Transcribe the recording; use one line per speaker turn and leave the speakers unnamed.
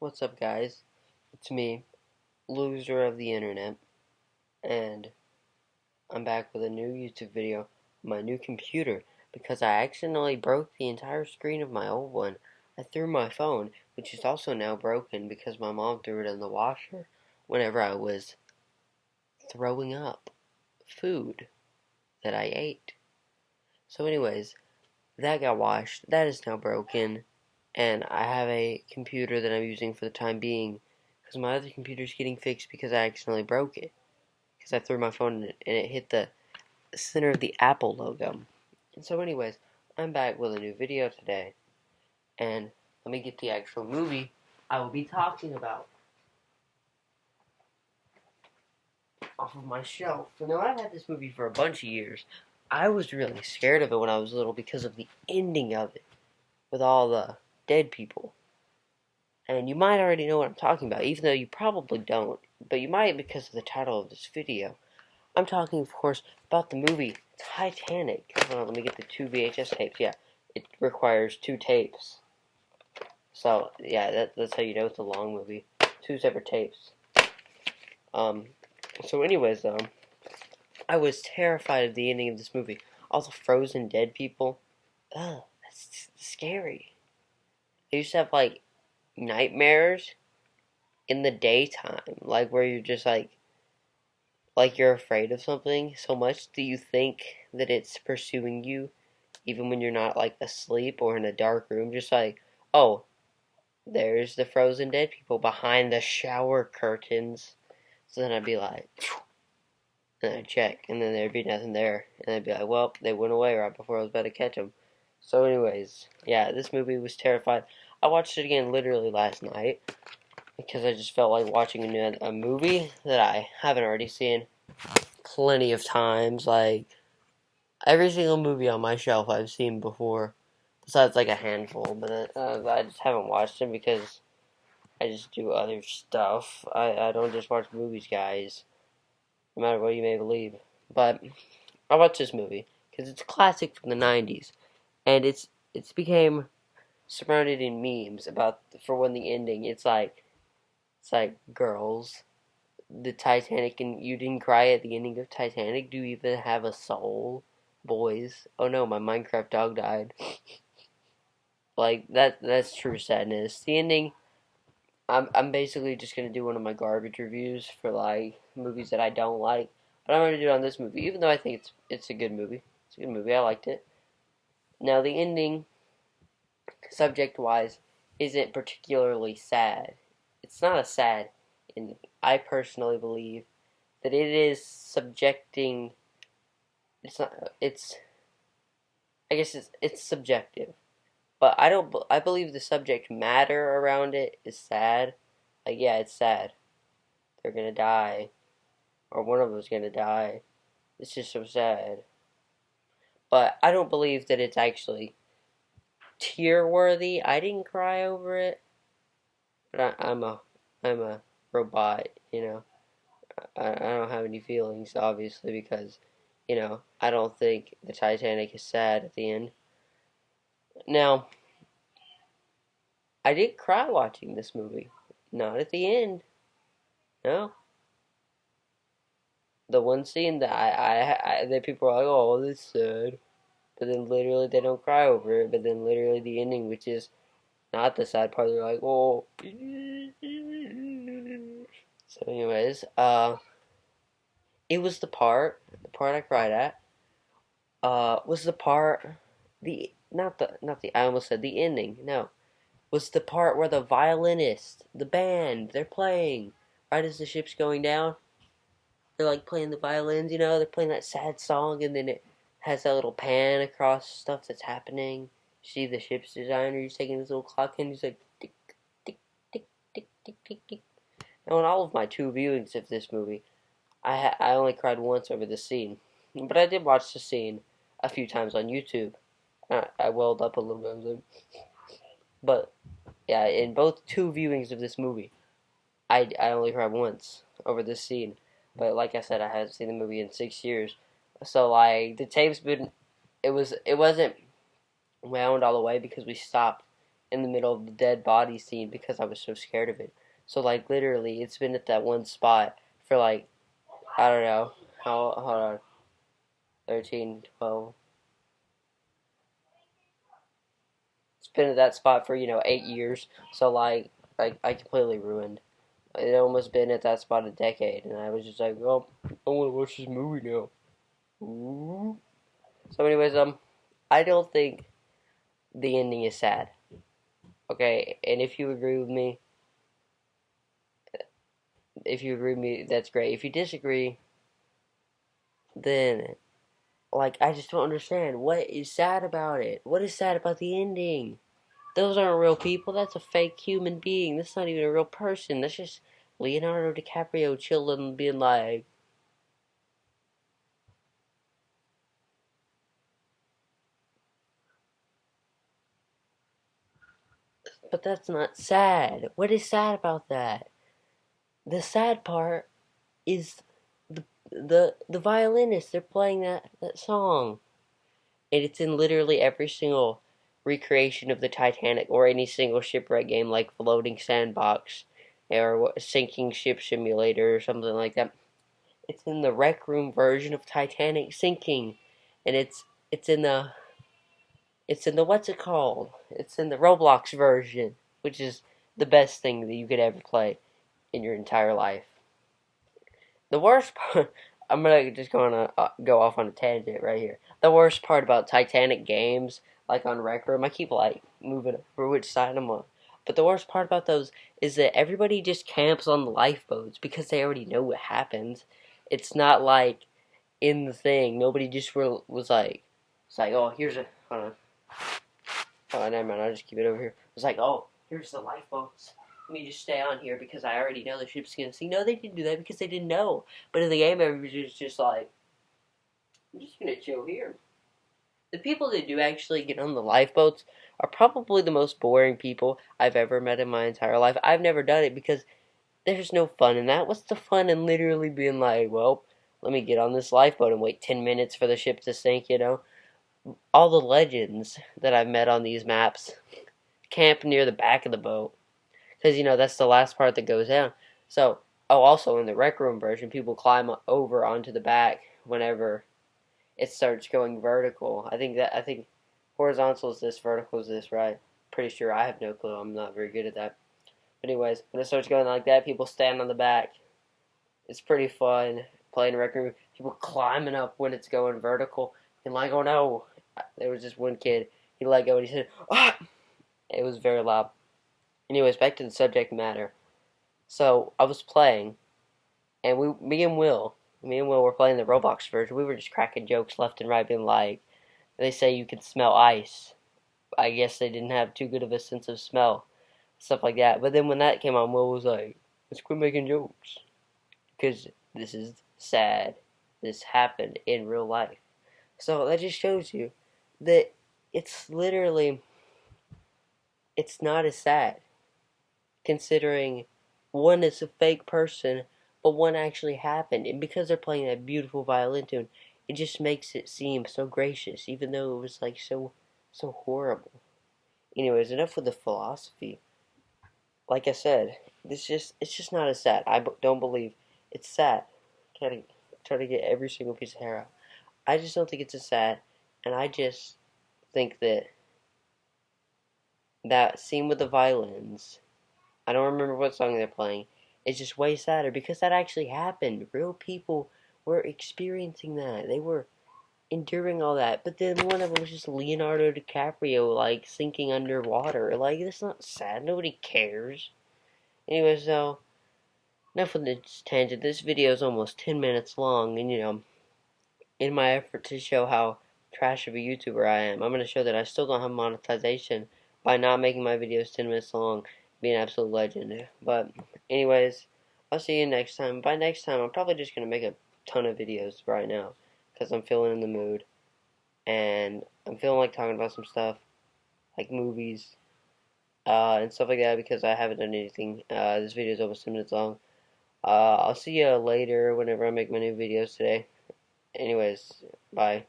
What's up, guys? It's me, loser of the internet, and I'm back with a new YouTube video on my new computer because I accidentally broke the entire screen of my old one. I threw my phone, which is also now broken because my mom threw it in the washer whenever I was throwing up food that I ate. So anyways, that got washed, that is now broken, and I have a computer that I'm using for the time being because my other computer's getting fixed because I accidentally broke it. Because I threw my phone in it and it hit the center of the Apple logo. And so anyways, I'm back with a new video today. And let me get the actual movie I will be talking about off of my shelf. So now I've had this movie for a bunch of years. I was really scared of it when I was little because of the ending of it. With all the dead people. And you might already know what I'm talking about, even though you probably don't. But you might because of the title of this video. I'm talking, of course, about the movie Titanic. Hold on, let me get the 2 VHS tapes. Yeah, it requires 2 tapes. So, yeah, that's how you know it's a long movie. 2 separate tapes. So anyways, though, I was terrified of the ending of this movie. All the frozen dead people. Ugh, that's scary. I used to have, like, nightmares in the daytime. Like, where you're just, like you're afraid of something so much that you think that it's pursuing you, even when you're not, like, asleep or in a dark room. Just like, oh, there's the frozen dead people behind the shower curtains. So then I'd be like, phew, and I'd check, and then there'd be nothing there. And I'd be like, well, they went away right before I was about to catch them. So anyways, yeah, this movie was terrifying. I watched it again literally last night because I just felt like watching a movie that I haven't already seen plenty of times. Like, every single movie on my shelf I've seen before, besides like a handful, but I just haven't watched them because I just do other stuff. I don't just watch movies, guys, no matter what you may believe. But I watched this movie because it's a classic from the 90s, and it's became surrounded in memes about for when the ending. It's like girls, the Titanic, and you didn't cry at the ending of Titanic. Do you even have a soul, boys? Oh no, my Minecraft dog died. Like that's true sadness. The ending. I'm basically just gonna do one of my garbage reviews for like movies that I don't like, but I'm gonna do it on this movie, even though I think it's a good movie. It's a good movie. I liked it. Now the ending, subject wise, isn't particularly sad. It's not a sad ending. I personally believe that it is subjecting. It's not. It's. I guess it's subjective, but I don't. I believe the subject matter around it is sad. Like, yeah, it's sad. They're gonna die, or one of them's gonna die. It's just so sad. But I don't believe that it's actually tear worthy. I didn't cry over it, but I'm a robot. I don't have any feelings, obviously, because I don't think the Titanic is sad at the end. Now, I did cry watching this movie. Not at the end. No. The one scene that that people are like, oh, this is sad. But then literally they don't cry over it. But then literally the ending, which is not the sad part, they're like, oh. So anyways, it was the part I cried at, was the part, I almost said the ending, no, was the part where the violinist, the band, they're playing, right as the ship's going down, they're like playing the violins, they're playing that sad song, and then it has that little pan across stuff that's happening. You see the ship's designer, he's taking his little clock and he's like, tick, tick, tick, tick, tick, tick, tick. Now in all of my 2 viewings of this movie, I only cried once over this scene, but I did watch the scene a few times on YouTube. I welled up a little bit, but yeah, in both 2 viewings of this movie, I only cried once over this scene. But like I said, I haven't seen the movie in 6 years, so like the tape's been, it wasn't wound all the way because we stopped in the middle of the dead body scene because I was so scared of it. So like literally, it's been at that one spot for like I don't know how hold on 13, 12. It's been at that spot for 8 years. So like I completely ruined. It almost been at that spot a decade, and I was just like, oh, I want to watch this movie now. Ooh. So anyways, I don't think the ending is sad. Okay, and if you agree with me, that's great. If you disagree, then like I just don't understand what is sad about it. What is sad about the ending? Those aren't real people. That's a fake human being. That's not even a real person. That's just Leonardo DiCaprio chilling, being like, but that's not sad. What is sad about that? The sad part is the violinists. They're playing that song, and it's in literally every single recreation of the Titanic or any single shipwreck game like Floating Sandbox or Sinking Ship Simulator or something like that. It's in the Rec Room version of Titanic sinking, and it's in the what's it called? It's in the Roblox version, which is the best thing that you could ever play in your entire life. The worst part, I'm gonna just go off on a tangent right here. The worst part about Titanic games, like on Rec Room, I keep like moving over which side I'm on. But the worst part about those is that everybody just camps on the lifeboats because they already know what happens. It's not like in the thing. Nobody just was like, it's like, oh, here's a, hold on. Oh, never mind, I'll just keep it over here. It's like, oh, here's the lifeboats. Let me just stay on here because I already know the ship's gonna sink. No, they didn't do that because they didn't know. But in the game, everybody's just like, I'm just gonna chill here. The people that do actually get on the lifeboats are probably the most boring people I've ever met in my entire life. I've never done it because there's no fun in that. What's the fun in literally being like, well, let me get on this lifeboat and wait 10 minutes for the ship to sink? All the legends that I've met on these maps camp near the back of the boat. Because, that's the last part that goes down. So, also in the Rec Room version, people climb over onto the back whenever it starts going vertical. I think horizontal is this, vertical is this, right? Pretty sure. I have no clue. I'm not very good at that. But anyways, when it starts going like that, people stand on the back. It's pretty fun playing Rec Room. People climbing up when it's going vertical. And like, oh no. There was this one kid. He let go and he said, ah! It was very loud. Anyways, back to the subject matter. So, I was playing, and me and Will were playing the Roblox version. We were just cracking jokes left and right, being like, they say you can smell ice. I guess they didn't have too good of a sense of smell. Stuff like that. But then when that came on, Will was like, let's quit making jokes. Because this is sad. This happened in real life. So that just shows you that it's not as sad. Considering one is a fake person, but one actually happened. And because they're playing that beautiful violin tune, it just makes it seem so gracious, even though it was like so horrible. Anyways, enough with the philosophy. Like I said, it's just not as sad. Don't believe it's sad. Try to get every single piece of hair out. I just don't think it's as sad, and I just think that scene with the violins, I don't remember what song they're playing, is just way sadder because that actually happened. Real people were experiencing that. They were enduring all that. But then one of them was just Leonardo DiCaprio, like, sinking underwater. Like, that's not sad. Nobody cares. Anyway, so, enough with this tangent. This video is almost 10 minutes long, and, in my effort to show how trash of a YouTuber I am, I'm going to show that I still don't have monetization by not making my videos 10 minutes long, being an absolute legend. But, anyways, I'll see you next time. By next time, I'm probably just going to make a ton of videos right now, because I'm feeling in the mood, and I'm feeling like talking about some stuff, like movies, and stuff like that, because I haven't done anything. This video is almost 10 minutes long. I'll see you later whenever I make my new videos today. Anyways, bye.